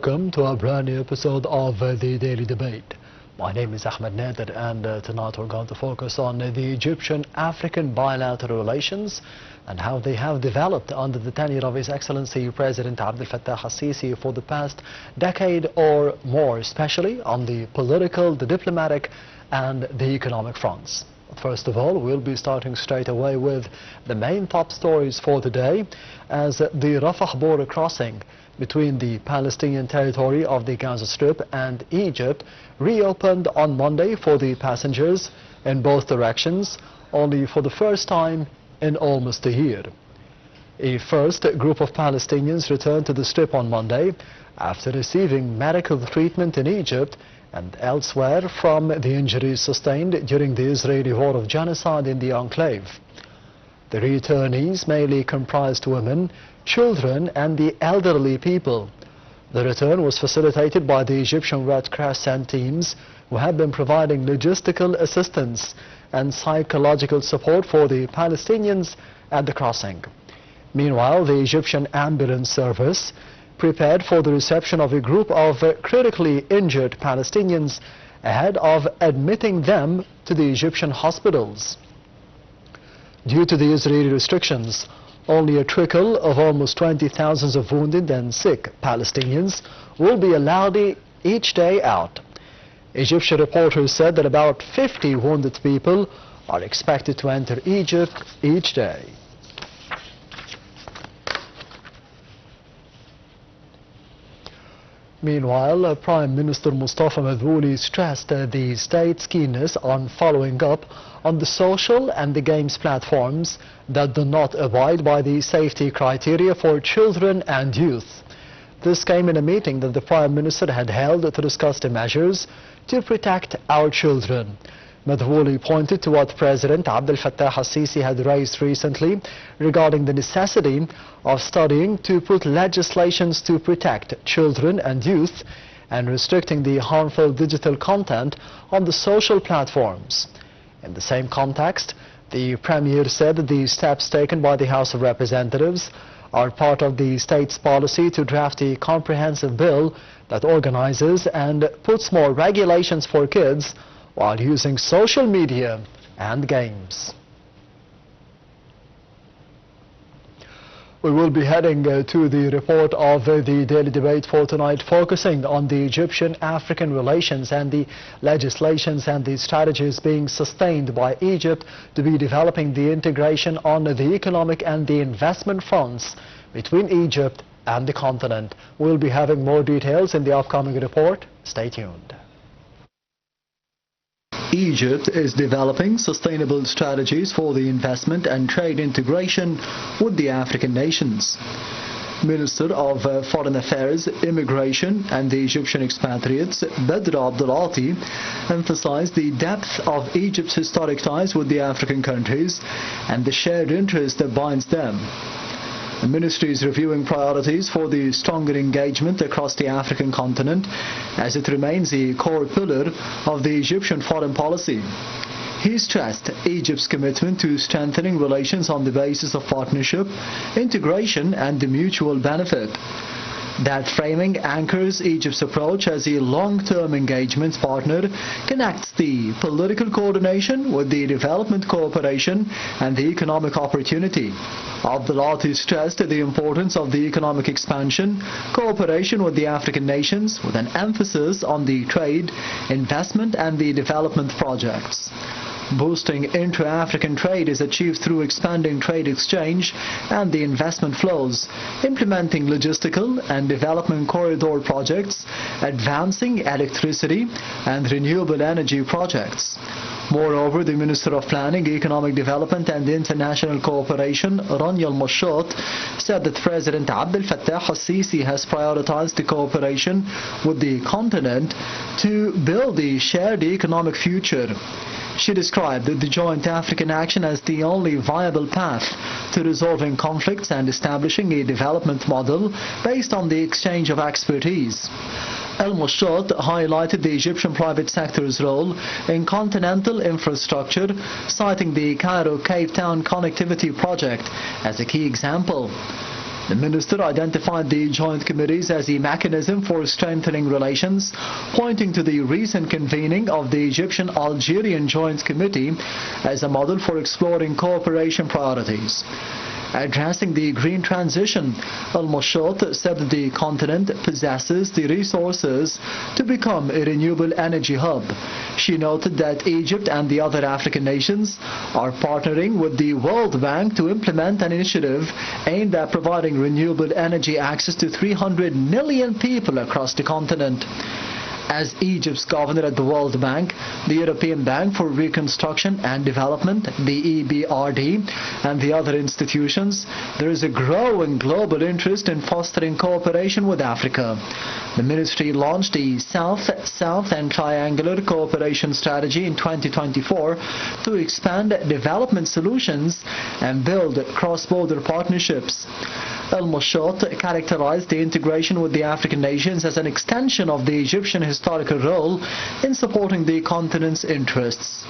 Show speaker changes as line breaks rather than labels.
Welcome to a brand new episode of the Daily Debate. My name is Ahmed Nader, and tonight we're going to focus on the Egyptian-African bilateral relations and how they have developed under the tenure of His Excellency President Abdel Fattah al-Sisi for the past decade or more, especially on the political, the diplomatic and the economic fronts. First of all, we'll be starting straight away with the main top stories for the day, as the Rafah border crossing between the Palestinian territory of the Gaza Strip and Egypt reopened on Monday for the passengers in both directions, only for the first time in almost a year. A first group of Palestinians returned to the Strip on Monday after receiving medical treatment in Egypt and elsewhere from the injuries sustained during the Israeli war of genocide in the enclave. The returnees mainly comprised women, children and the elderly people. The return was facilitated by the Egyptian Red Crescent teams, who have been providing logistical assistance and psychological support for the Palestinians at the crossing. Meanwhile, the Egyptian ambulance service prepared for the reception of a group of critically injured Palestinians ahead of admitting them to the Egyptian hospitals. Due to the Israeli restrictions, only a trickle of almost 20,000 of wounded and sick Palestinians will be allowed each day out. Egyptian reporters said that about 50 wounded people are expected to enter Egypt each day. Meanwhile, Prime Minister Mustafa Madbouli stressed the state's keenness on following up on the social and the games platforms that do not abide by the safety criteria for children and youth. This came in a meeting that the Prime Minister had held to discuss the measures to protect our children. Madbouli pointed to what President Abdel Fattah al-Sisi had raised recently regarding the necessity of studying to put legislations to protect children and youth and restricting the harmful digital content on the social platforms. In the same context, the Premier said that the steps taken by the House of Representatives are part of the state's policy to draft a comprehensive bill that organizes and puts more regulations for kids while using social media and games. We will be heading to the report of the Daily Debate for tonight, focusing on the Egyptian-African relations and the legislations and the strategies being sustained by Egypt to be developing the integration on the economic and the investment fronts between Egypt and the continent. We'll be having more details in the upcoming report. Stay tuned. Egypt is developing sustainable strategies for the investment and trade integration with the African nations. Minister of Foreign Affairs, Immigration and the Egyptian expatriates, Badr Abdulati, emphasized the depth of Egypt's historic ties with the African countries and the shared interest that binds them. The ministry is reviewing priorities for the stronger engagement across the African continent, as it remains a core pillar of the Egyptian foreign policy. He stressed Egypt's commitment to strengthening relations on the basis of partnership, integration and the mutual benefit. That framing anchors Egypt's approach as a long-term engagement partner, connects the political coordination with the development cooperation and the economic opportunity. Abdulati stressed the importance of the economic expansion, cooperation with the African nations, with an emphasis on the trade, investment and the development projects. Boosting intra-African trade is achieved through expanding trade exchange and the investment flows, implementing logistical and development corridor projects, advancing electricity and renewable energy projects. Moreover, the Minister of Planning, Economic Development and International Cooperation, Rania Al-Mashot, said that President Abdel Fattah al-Sisi has prioritized the cooperation with the continent to build a shared economic future. She described the joint African action as the only viable path to resolving conflicts and establishing a development model based on the exchange of expertise. Al-Mashot highlighted the Egyptian private sector's role in continental infrastructure, citing the Cairo-Cape Town connectivity project as a key example. The minister identified the joint committees as a mechanism for strengthening relations, pointing to the recent convening of the Egyptian-Algerian Joint Committee as a model for exploring cooperation priorities. Addressing the green transition, Al-Mashot said that the continent possesses the resources to become a renewable energy hub. She noted that Egypt and the other African nations are partnering with the World Bank to implement an initiative aimed at providing renewable energy access to 300 million people across the continent. As Egypt's governor at the World Bank, the European Bank for Reconstruction and Development, the EBRD, and the other institutions, there is a growing global interest in fostering cooperation with Africa. The ministry launched the South-South and Triangular Cooperation Strategy in 2024 to expand development solutions and build cross-border partnerships. Al-Mashot characterized the integration with the African nations as an extension of the Egyptian historical role in supporting the continent's interests.